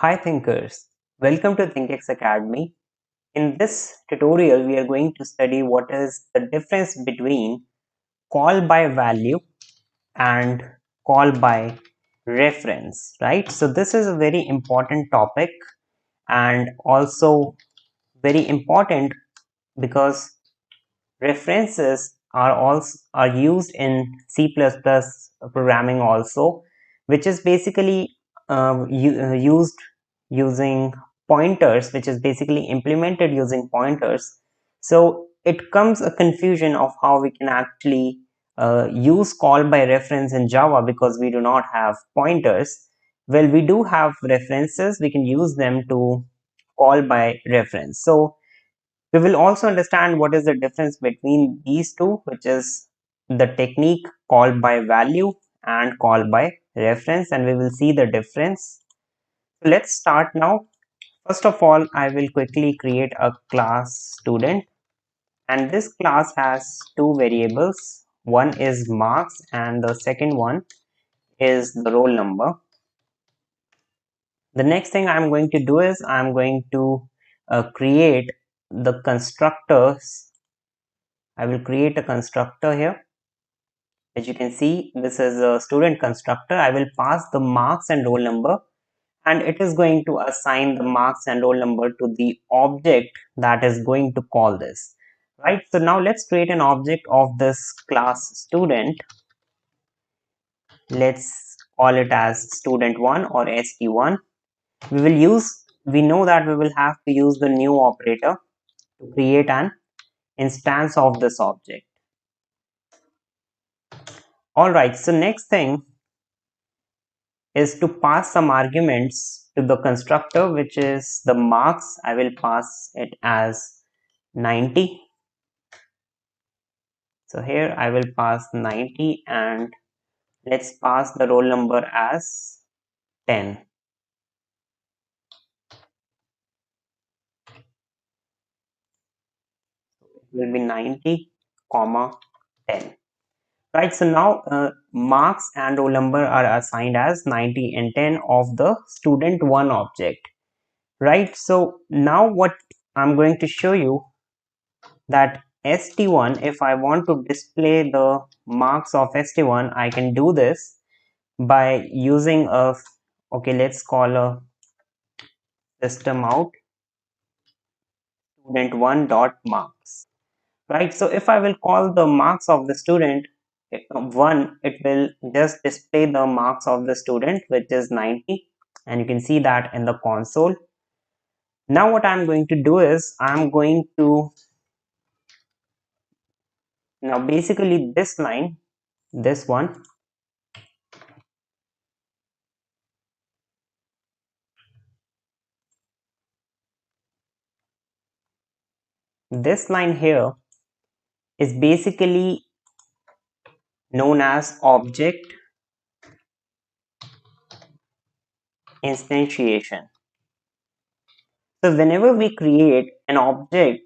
Hi thinkers, welcome to ThinkX Academy. In this tutorial, we are going to study what is the difference between call by value and call by reference, right? So this is a very important topic and also very important because references are used in C++ programming also, which is basically used using pointers, which is basically implemented using pointers. So it comes a confusion of how we can actually use call by reference in Java because we do not have pointers. Well, we do have references, we can use them to call by reference. So we will also understand what is the difference between these two, which is the technique called by value and called by reference, and we will see the difference. So let's start now. First of all, I will quickly create a class student, and this class has two variables. One is marks and the second one is the roll number. The next thing I'm going to do is I'm going to create the constructors. I will create a constructor here. As you can see, this is a student constructor. I will pass the marks and roll number, and it is going to assign the marks and roll number to the object that is going to call this, right? So now let's create an object of this class student. Let's call it as student1 or st1. We know that we will have to use the new operator to create an instance of this object. All right, so next thing is to pass some arguments to the constructor, which is the marks. I will pass it as 90. So here I will pass 90, and let's pass the roll number as 10. It will be 90 comma 10. Right, so now marks and roll number are assigned as 90 and 10 of the student1 object. Right, so now what I'm going to show you, that st1, if I want to display the marks of st1, I can do this by using a, okay, let's call a system out student1 dot marks, right? So if I will call the marks of the student 1, it will just display the marks of the student, which is 90, and you can see that in the console. Now what I'm going to do is I'm going to, now basically this line, this one, this line here is basically known as object instantiation. So whenever we create an object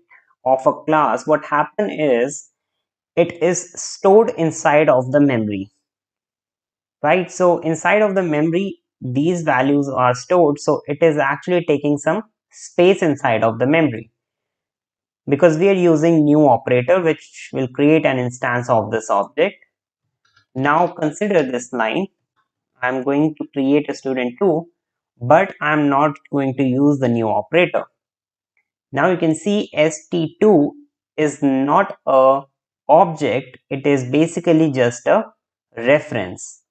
of a class, what happens is it is stored inside of the memory, right? So inside of the memory, these values are stored. So it is actually taking some space inside of the memory, because we are using new operator which will create an instance of this object. Now consider this line. I'm going to create a student 2, but I'm not going to use the new operator. Now you can see st2 is not a object, it is basically just a reference,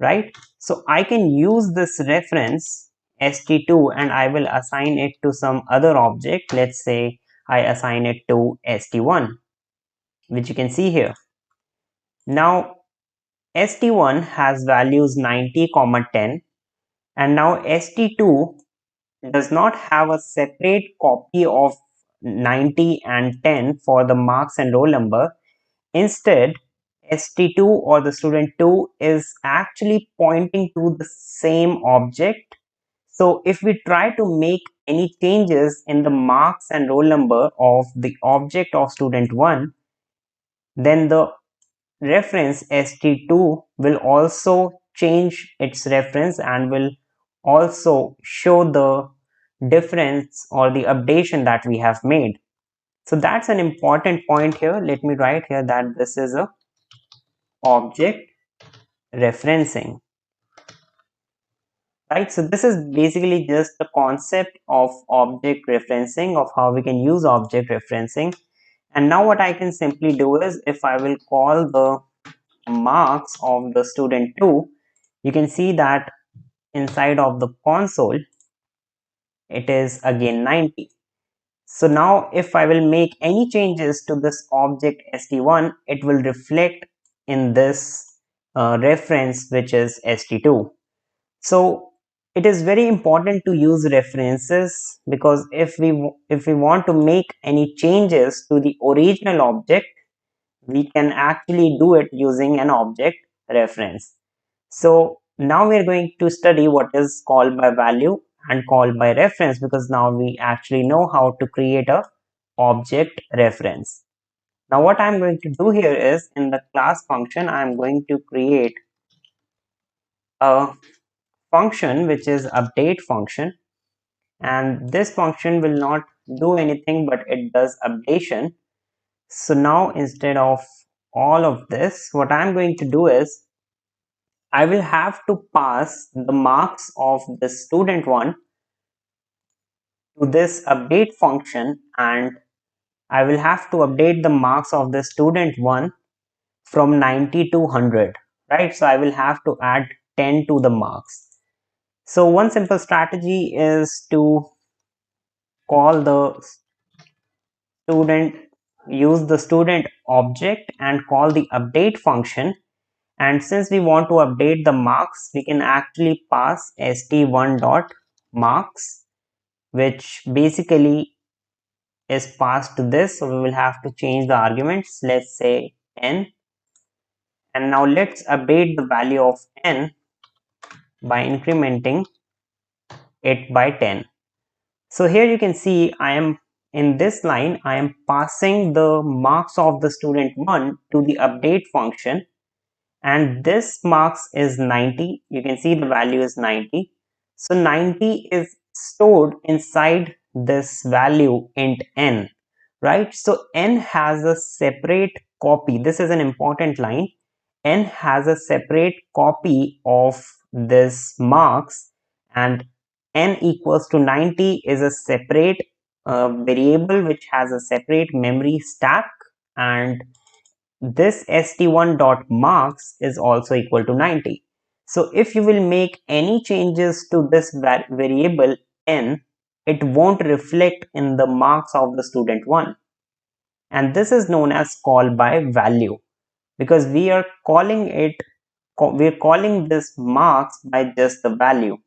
right? So I can use this reference st2 and I will assign it to some other object. Let's say I assign it to st1, which you can see here. Now st1 has values 90, 10, and now st2 does not have a separate copy of 90 and 10 for the marks and roll number. Instead, st2 or the student 2 is actually pointing to the same object. So if we try to make any changes in the marks and roll number of the object of student 1, then the reference st2 will also change its reference and will also show the difference or the updation that we have made. So that's an important point here. Let me write here that this is a object referencing, right? So this is basically just the concept of object referencing, of how we can use object referencing. And now what I can simply do is, if I will call the marks of the student 2, you can see that inside of the console it is again 90. So now if I will make any changes to this object st1, it will reflect in this reference, which is st2. So it is very important to use references, because if we want to make any changes to the original object, we can actually do it using an object reference. So now we are going to study what is call by value and call by reference, because now we actually know how to create a object reference. Now what I'm going to do here is, in the class function, I'm going to create a function which is update function, and this function will not do anything, but it does updation. So now instead of all of this, what I'm going to do is, I will have to pass the marks of the student 1 to this update function, and I will have to update the marks of the student 1 from 90 to 100, right? So I will have to add 10 to the marks. So one simple strategy is to call the student, use the student object and call the update function. And since we want to update the marks, we can actually pass st1 dot marks, which basically is passed to this. So we will have to change the arguments, let's say n, and now let's update the value of n by incrementing it by 10. So here you can see I am in this line, I am passing the marks of the student 1 to the update function, and this marks is 90. You can see the value is 90. So 90 is stored inside this value int n, right? So n has a separate copy. This is an important line. N has a separate copy of this marks, and n equals to 90 is a separate variable which has a separate memory stack, and this st1 dot marks is also equal to 90. So if you will make any changes to this variable n, it won't reflect in the marks of the student 1, and this is known as call by value, because we are calling this marks by just the value.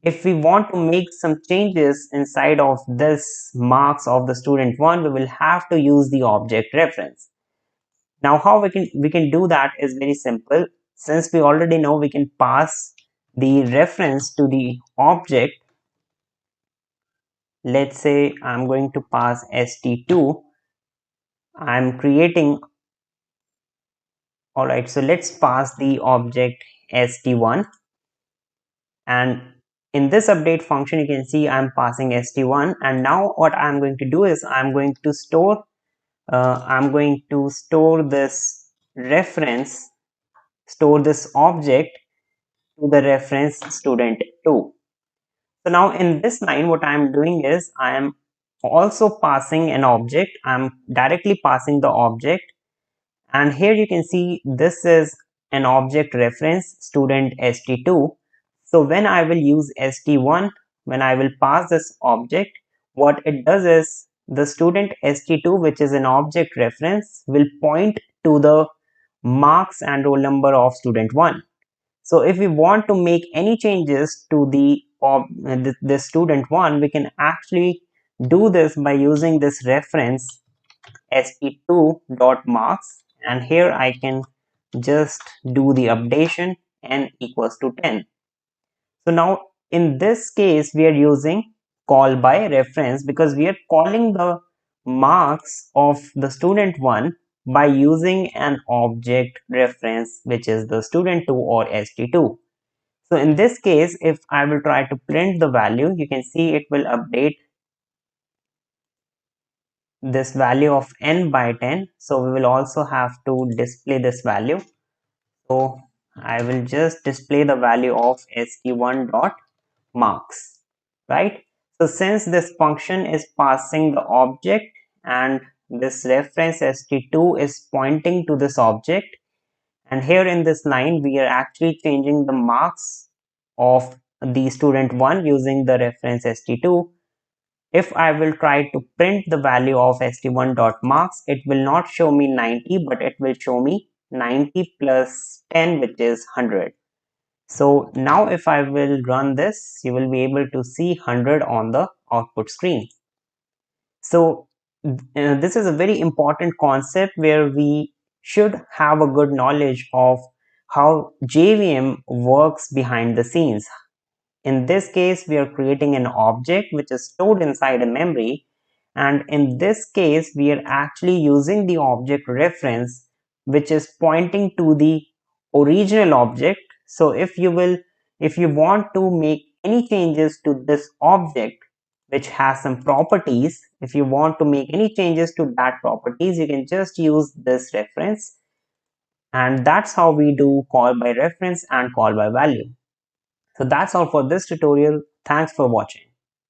If we want to make some changes inside of this marks of the student 1, we will have to use the object reference. Now how we can do that is very simple. Since we already know we can pass the reference to the object, let's say I'm going to pass st2. I'm creating, alright, so let's pass the object st1, and in this update function you can see I'm passing st1, and now what I'm going to do is I'm going to store this reference, store this object to the reference student 2. So now in this line what I am doing is I am also passing an object. I am directly passing the object, and here you can see this is an object reference student st2. So when I will use st1, when I will pass this object, what it does is the student st2, which is an object reference, will point to the marks and roll number of student 1. So if we want to make any changes to the student 1, we can actually do this by using this reference st2 dot marks, and here I can just do the updation n equals to 10. So now in this case we are using call by reference, because we are calling the marks of the student 1 by using an object reference, which is the student 2 or st2. So in this case, if I will try to print the value, you can see it will update this value of n by 10. So we will also have to display this value. So I will just display the value of st1 dot marks, right? So since this function is passing the object and this reference st2 is pointing to this object, and here in this line we are actually changing the marks of the student 1 using the reference st2. If I will try to print the value of st1 dot marks, it will not show me 90, but it will show me 90 plus 10, which is 100. So now if I will run this, you will be able to see 100 on the output screen. So this is a very important concept where we should have a good knowledge of how JVM works behind the scenes. In this case, we are creating an object which is stored inside a memory, and in this case, we are actually using the object reference which is pointing to the original object. So if you want to make any changes to this object which has some properties, if you want to make any changes to that properties, you can just use this reference, and that's how we do call by reference and call by value. So that's all for this tutorial. Thanks for watching.